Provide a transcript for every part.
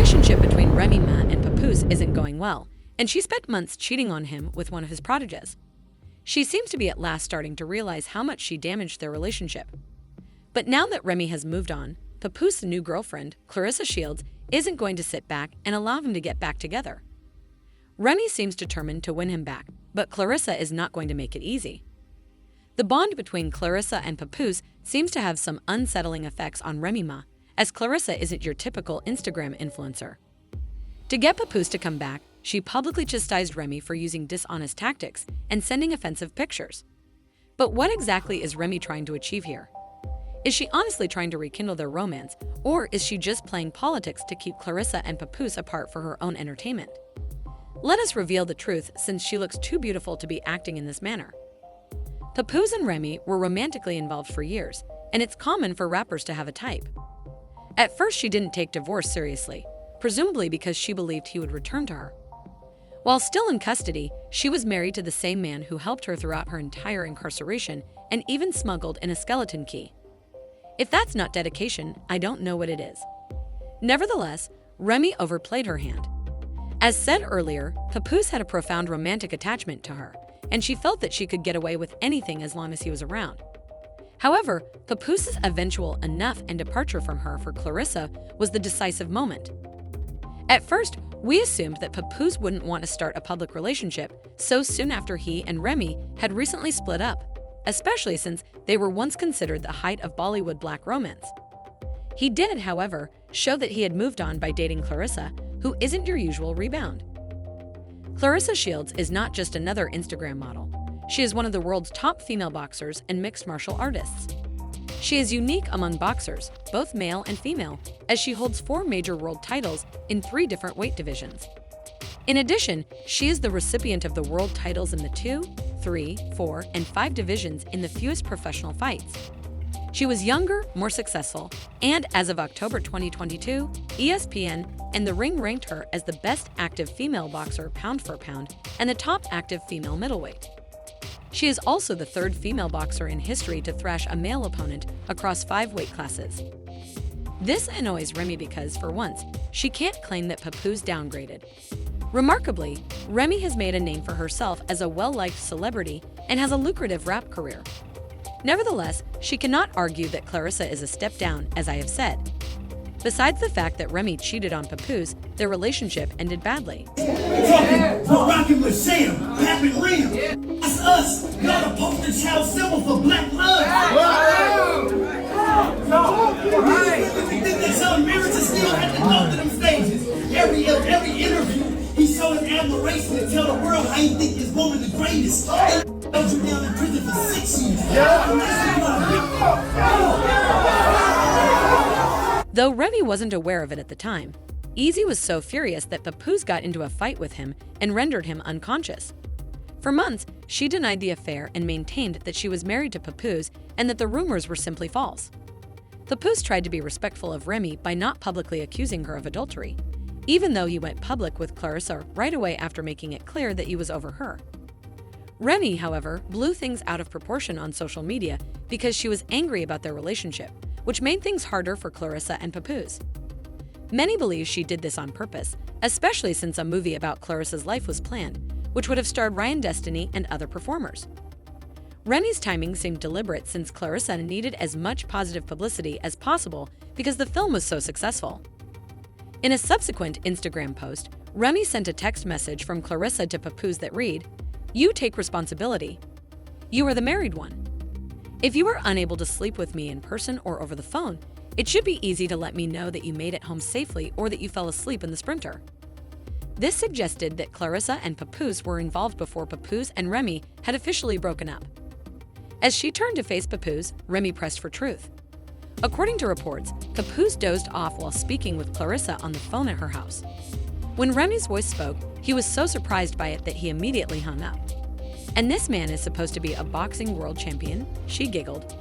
relationship between Remy Ma and Papoose isn't going well, and she spent months cheating on him with one of his proteges. She seems to be at last starting to realize how much she damaged their relationship. But now that Remy has moved on, Papoose's new girlfriend, Clarissa Shields, isn't going to sit back and allow them to get back together. Remy seems determined to win him back, but Clarissa is not going to make it easy. The bond between Clarissa and Papoose seems to have some unsettling effects on Remy Ma, as Clarissa isn't your typical Instagram influencer. To get Papoose to come back, she publicly chastised Remy for using dishonest tactics and sending offensive pictures. But what exactly is Remy trying to achieve here? Is she honestly trying to rekindle their romance, or is she just playing politics to keep Clarissa and Papoose apart for her own entertainment? Let us reveal the truth, since she looks too beautiful to be acting in this manner. Papoose and Remy were romantically involved for years, and it's common for rappers to have a type. At first, she didn't take divorce seriously, presumably because she believed he would return to her. While still in custody, she was married to the same man who helped her throughout her entire incarceration and even smuggled in a skeleton key. If that's not dedication, I don't know what it is. Nevertheless, Remy overplayed her hand. As said earlier, Papoose had a profound romantic attachment to her, and she felt that she could get away with anything as long as he was around. However, Papoose's eventual enough and departure from her for Clarissa was the decisive moment. At first, we assumed that Papoose wouldn't want to start a public relationship so soon after he and Remy had recently split up, especially since they were once considered the height of Bollywood black romance. He did, however, show that he had moved on by dating Clarissa, who isn't your usual rebound. Clarissa Shields is not just another Instagram model. She is one of the world's top female boxers and mixed martial artists. She is unique among boxers, both male and female, as she holds 4 major world titles in 3 different weight divisions. In addition, she is the recipient of the world titles in the 2, 3, 4, and 5 divisions in the fewest professional fights. She was younger, more successful, and as of October 2022, ESPN and The Ring ranked her as the best active female boxer pound for pound and the top active female middleweight. She is also the 3rd female boxer in history to thrash a male opponent across 5 weight classes. This annoys Remy because, for once, she can't claim that Papoose downgraded. Remarkably, Remy has made a name for herself as a well-liked celebrity and has a lucrative rap career. Nevertheless, she cannot argue that Clarissa is a step down, as I have said. Besides the fact that Remy cheated on Papoose, their relationship ended badly. We're rocking with Sam, Pap and Rim. That's us. Y'all the poster child symbol for black love. We think that some mirrors are still at the top of them stages. Every interview, he showing admiration to tell the world how he think is one of the greatest. They held you down in prison for 6 years. Though Remy wasn't aware of it at the time, Easy was so furious that Papoose got into a fight with him and rendered him unconscious. For months, she denied the affair and maintained that she was married to Papoose and that the rumors were simply false. Papoose tried to be respectful of Remy by not publicly accusing her of adultery, even though he went public with Clarissa right away after making it clear that he was over her. Remy, however, blew things out of proportion on social media because she was angry about their relationship, which made things harder for Clarissa and Papoose. Many believe she did this on purpose, especially since a movie about Clarissa's life was planned, which would have starred Ryan Destiny and other performers. Remy's timing seemed deliberate since Clarissa needed as much positive publicity as possible because the film was so successful. In a subsequent Instagram post, Remy sent a text message from Clarissa to Papoose that read, "You take responsibility. You are the married one. If you are unable to sleep with me in person or over the phone, it should be easy to let me know that you made it home safely or that you fell asleep in the Sprinter." This suggested that Clarissa and Papoose were involved before Papoose and Remy had officially broken up. As she turned to face Papoose, Remy pressed for truth. According to reports, Papoose dozed off while speaking with Clarissa on the phone at her house. When Remy's voice spoke, he was so surprised by it that he immediately hung up. "And this man is supposed to be a boxing world champion?" she giggled.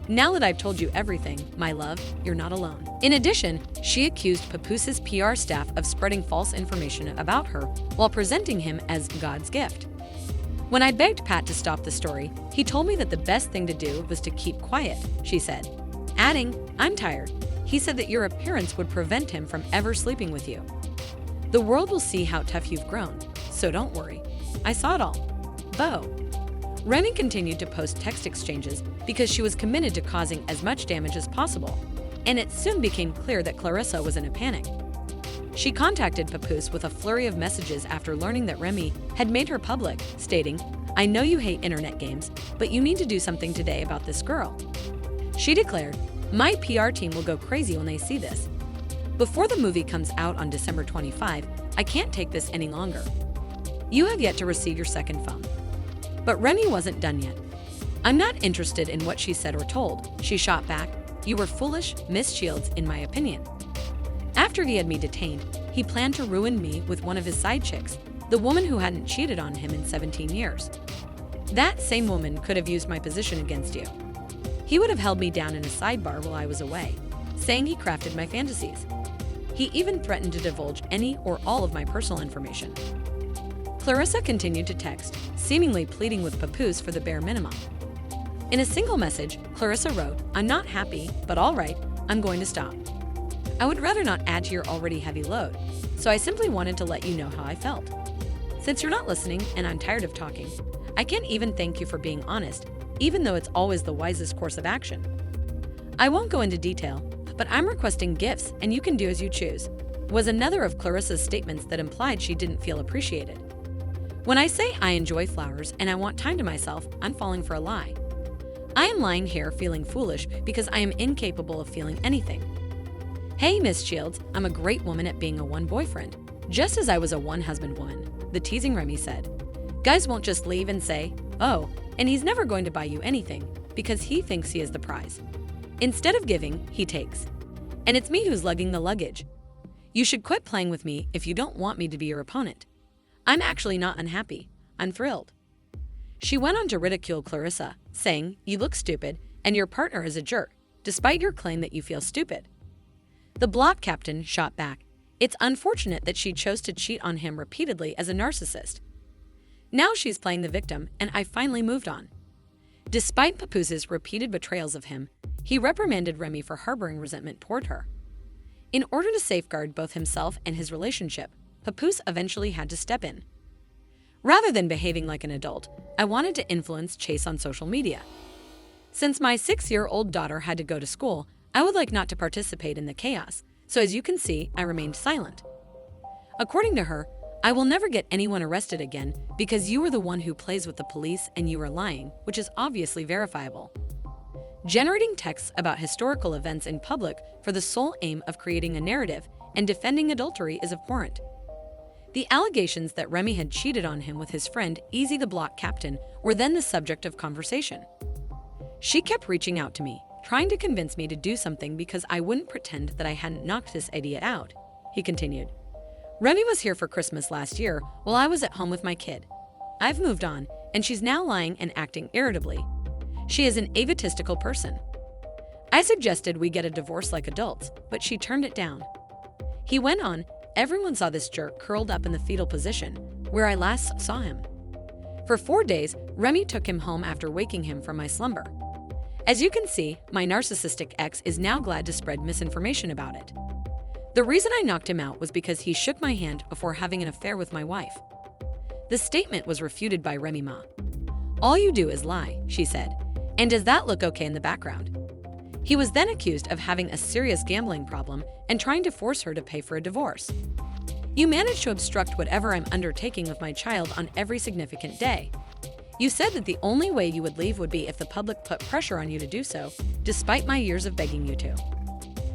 "Now that I've told you everything, my love, you're not alone." In addition, she accused Papoose's PR staff of spreading false information about her while presenting him as God's gift. "When I begged Pat to stop the story, he told me that the best thing to do was to keep quiet," she said, adding, "I'm tired. He said that your appearance would prevent him from ever sleeping with you. The world will see how tough you've grown, so don't worry. I saw it all. Bo. Remy continued to post text exchanges because she was committed to causing as much damage as possible, and it soon became clear that Clarissa was in a panic. She contacted Papoose with a flurry of messages after learning that Remy had made her public, stating, "I know you hate internet games, but you need to do something today about this girl." She declared, "My PR team will go crazy when they see this. Before the movie comes out on December 25, I can't take this any longer. You have yet to receive your second phone." But Remy wasn't done yet. "I'm not interested in what she said or told," she shot back. "You were foolish, Miss Shields, in my opinion." After he had me detained, he planned to ruin me with one of his side chicks, the woman who hadn't cheated on him in 17 years. That same woman could have used my position against you. He would have held me down in a sidebar while I was away, saying he crafted my fantasies. He even threatened to divulge any or all of my personal information. Clarissa continued to text, seemingly pleading with Papoose for the bare minimum. In a single message, Clarissa wrote, "I'm not happy, but all right, I'm going to stop. I would rather not add to your already heavy load, so I simply wanted to let you know how I felt. Since you're not listening and I'm tired of talking, I can't even thank you for being honest, even though it's always the wisest course of action. I won't go into detail, but I'm requesting gifts and you can do as you choose," was another of Clarissa's statements that implied she didn't feel appreciated. "When I say I enjoy flowers and I want time to myself, I'm falling for a lie. I am lying here feeling foolish because I am incapable of feeling anything. Hey, Miss Shields, I'm a great woman at being a one-boyfriend, just as I was a one-husband woman," the teasing Remy said. "Guys won't just leave and say, 'Oh, and he's never going to buy you anything,' because he thinks he is the prize. Instead of giving, he takes. And it's me who's lugging the luggage. You should quit playing with me if you don't want me to be your opponent. I'm actually not unhappy. I'm thrilled." She went on to ridicule Clarissa, saying, "You look stupid, and your partner is a jerk, despite your claim that you feel stupid." The block captain shot back, "It's unfortunate that she chose to cheat on him repeatedly as a narcissist. Now she's playing the victim, and I finally moved on." Despite Papoose's repeated betrayals of him, he reprimanded Remy for harboring resentment toward her. In order to safeguard both himself and his relationship, Papoose eventually had to step in. "Rather than behaving like an adult, I wanted to influence Chase on social media. Since my 6-year-old daughter had to go to school, I would like not to participate in the chaos, so as you can see, I remained silent. According to her, I will never get anyone arrested again because you are the one who plays with the police and you are lying, which is obviously verifiable. Generating texts about historical events in public for the sole aim of creating a narrative and defending adultery is abhorrent." The allegations that Remy had cheated on him with his friend Easy the block captain were then the subject of conversation. "She kept reaching out to me, trying to convince me to do something because I wouldn't pretend that I hadn't knocked this idiot out," he continued. "Remy was here for Christmas last year while I was at home with my kid. I've moved on, and she's now lying and acting irritably. She is an egotistical person. I suggested we get a divorce like adults, but she turned it down." He went on, "Everyone saw this jerk curled up in the fetal position, where I last saw him. For 4 days, Remy took him home after waking him from my slumber. As you can see, my narcissistic ex is now glad to spread misinformation about it. The reason I knocked him out was because he shook my hand before having an affair with my wife." The statement was refuted by Remy Ma. "All you do is lie," she said, "and does that look okay in the background?" He was then accused of having a serious gambling problem and trying to force her to pay for a divorce. "You managed to obstruct whatever I'm undertaking with my child on every significant day. You said that the only way you would leave would be if the public put pressure on you to do so, despite my years of begging you to."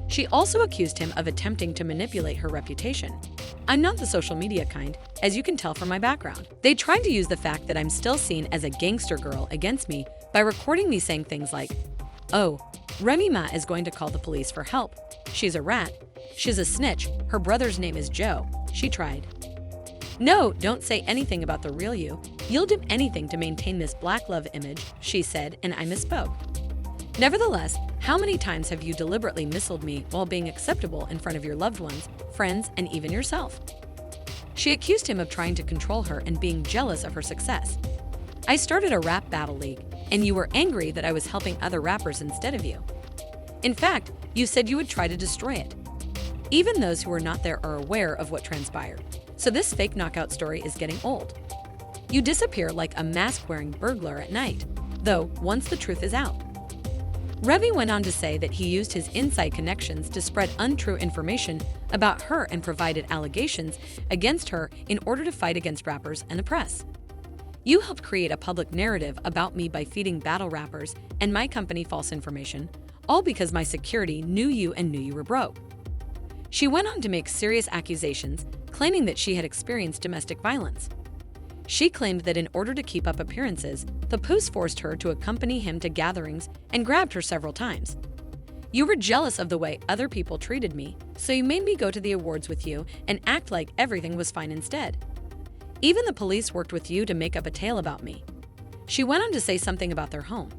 She also accused him of attempting to manipulate her reputation. "I'm not the social media kind, as you can tell from my background. They tried to use the fact that I'm still seen as a gangster girl against me by recording me saying things like, 'Oh, Remy Ma is going to call the police for help. She's a rat. She's a snitch. Her brother's name is Joe.' She tried. No, don't say anything about the real you. You'll do anything to maintain this black love image," she said, and I misspoke. "Nevertheless, how many times have you deliberately missold me while being acceptable in front of your loved ones, friends, and even yourself?" She accused him of trying to control her and being jealous of her success. "I started a rap battle league, and you were angry that I was helping other rappers instead of you. In fact, you said you would try to destroy it. Even those who were not there are aware of what transpired, so this fake knockout story is getting old. You disappear like a mask-wearing burglar at night, though once the truth is out. Remy went on to say that he used his inside connections to spread untrue information about her and provided allegations against her in order to fight against rappers and the press. You helped create a public narrative about me by feeding battle rappers and my company false information, all because my security knew you and knew you were broke. She went on to make serious accusations, claiming that she had experienced domestic violence. She claimed that in order to keep up appearances, Papoose forced her to accompany him to gatherings and grabbed her several times. You were jealous of the way other people treated me, so you made me go to the awards with you and act like everything was fine instead. Even the police worked with you to make up a tale about me. She went on to say something about their home.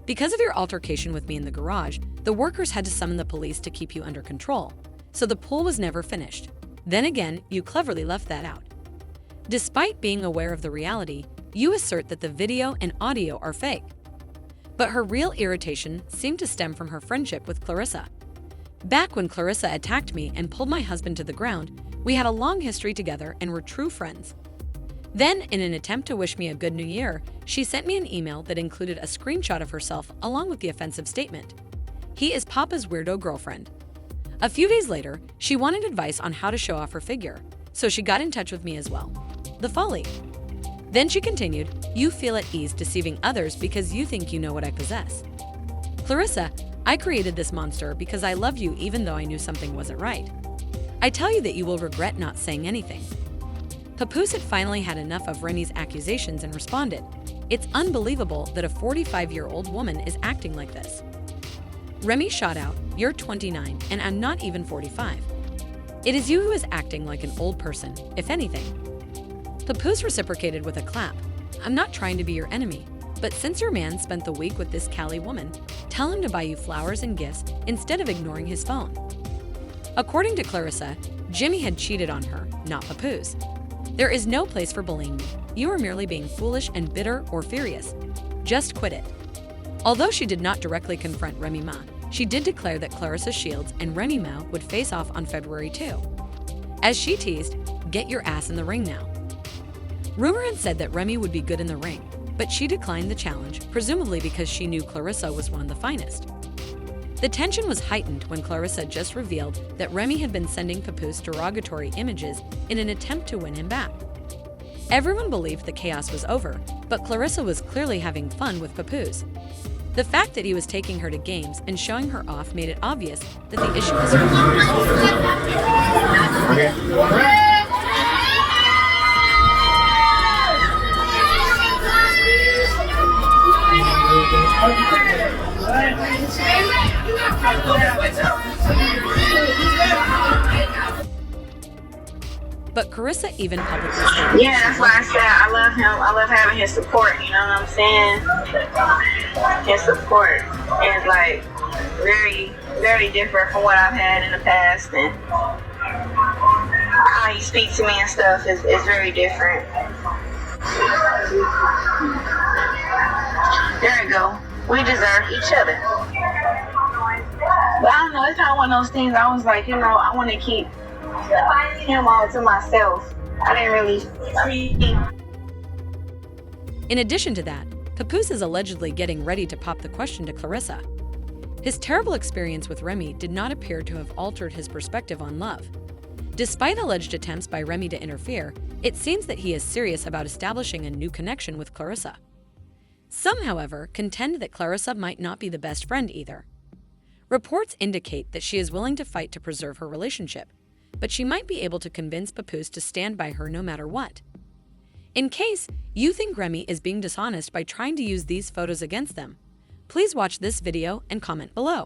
Because of your altercation with me in the garage, the workers had to summon the police to keep you under control, so the pool was never finished. Then again, you cleverly left that out. Despite being aware of the reality, you assert that the video and audio are fake. But her real irritation seemed to stem from her friendship with Clarissa. Back when Clarissa attacked me and pulled my husband to the ground, we had a long history together and were true friends. Then, in an attempt to wish me a good new year, she sent me an email that included a screenshot of herself along with the offensive statement. He is Papa's weirdo girlfriend. A few days later, she wanted advice on how to show off her figure, so she got in touch with me as well. The folly. Then she continued, you feel at ease deceiving others because you think you know what I possess. Clarissa, I created this monster because I love you even though I knew something wasn't right. I tell you that you will regret not saying anything. Papoose had finally had enough of Remy's accusations and responded, it's unbelievable that a 45-year-old woman is acting like this. Remy shot out, you're 29 and I'm not even 45. It is you who is acting like an old person, if anything. Papoose reciprocated with a clap. I'm not trying to be your enemy, but since your man spent the week with this Cali woman, tell him to buy you flowers and gifts instead of ignoring his phone. According to Clarissa, Jimmy had cheated on her, not Papoose. There is no place for bullying me. You are merely being foolish and bitter or furious. Just quit it. Although she did not directly confront Remy Ma, she did declare that Clarissa Shields and Remy Ma would face off on February 2. As she teased, get your ass in the ring now. Rumor had said that Remy would be good in the ring, but she declined the challenge, presumably because she knew Clarissa was one of the finest. The tension was heightened when Clarissa just revealed that Remy had been sending Papoose derogatory images in an attempt to win him back. Everyone believed the chaos was over, but Clarissa was clearly having fun with Papoose. The fact that he was taking her to games and showing her off made it obvious that the issue was her. But Clarissa even publicly stated, yeah, that's why I said I love him. I love having his support, you know what I'm saying? His support is like very, very different from what I've had in the past, and how he speaks to me and stuff is very different. There you go. We deserve each other. But I don't know, it's kind of one of those things I was like, you know, I want to keep him all to myself. I didn't really. In addition to that, Papoose is allegedly getting ready to pop the question to Clarissa. His terrible experience with Remy did not appear to have altered his perspective on love. Despite alleged attempts by Remy to interfere, it seems that he is serious about establishing a new connection with Clarissa. Some, however, contend that Clarissa might not be the best friend either. Reports indicate that she is willing to fight to preserve her relationship, but she might be able to convince Papoose to stand by her no matter what. In case you think Remy is being dishonest by trying to use these photos against them, please watch this video and comment below.